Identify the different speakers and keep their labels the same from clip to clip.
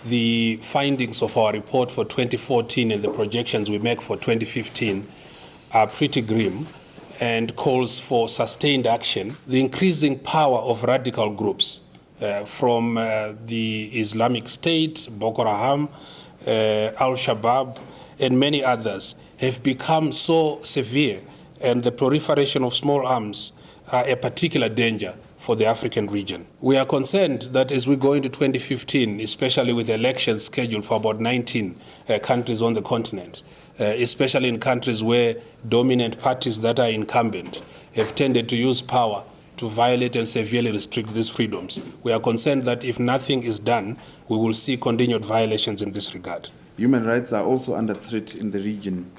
Speaker 1: the findings of our report for 2014 and the projections we make for 2015 are pretty grim and calls for sustained action. The increasing power of radical groups from the Islamic State, Boko Haram, Al-Shabaab, and many others have become so severe, and the proliferation of small arms are a particular danger for the African region. We are concerned that as we go into 2015, especially with elections scheduled for about 19 countries on the continent, especially in countries where dominant parties that are incumbent have tended to use power to violate and severely restrict these freedoms. We are concerned that if nothing is done, we will see continued violations in this regard.
Speaker 2: Human rights are also under threat in the region.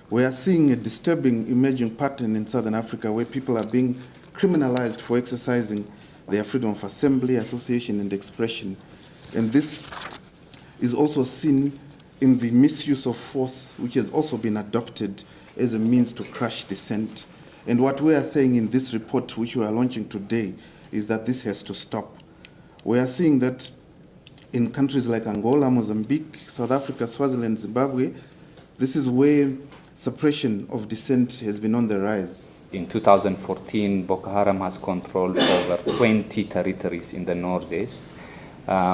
Speaker 2: We are seeing a disturbing emerging pattern in Southern Africa where people are being criminalized for exercising their freedom of assembly, association, and expression. And this is also seen in the misuse of force, which has also been adopted as a means to crush dissent. And what we are saying in this report, which we are launching today, is that this has to stop. We are seeing that in countries like Angola, Mozambique, South Africa, Swaziland, Zimbabwe, this is where suppression of dissent has been on the rise.
Speaker 3: In 2014, Boko Haram has controlled over 20 territories in the northeast.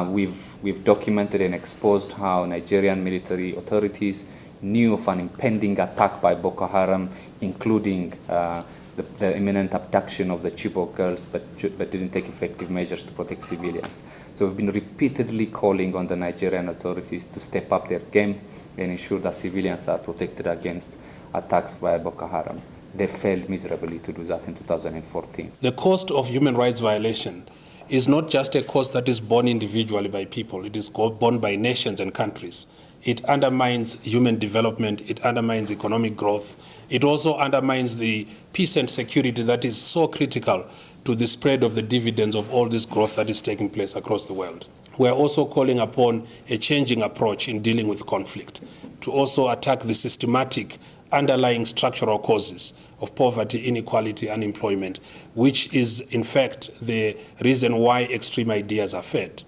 Speaker 3: We've documented and exposed how Nigerian military authorities knew of an impending attack by Boko Haram, including the imminent abduction of the Chibok girls, but didn't take effective measures to protect civilians. So we've been repeatedly calling on the Nigerian authorities to step up their game and ensure that civilians are protected against attacks by Boko Haram. They failed miserably to do that in 2014.
Speaker 1: The cost of human rights violation is not just a cost that is borne individually by people. It is borne by nations and countries. It undermines human development. It undermines economic growth. It also undermines the peace and security that is so critical to the spread of the dividends of all this growth that is taking place across the world. We are also calling upon a changing approach in dealing with conflict, to also attack the systematic underlying structural causes of poverty, inequality, unemployment, which is in fact the reason why extreme ideas are fed.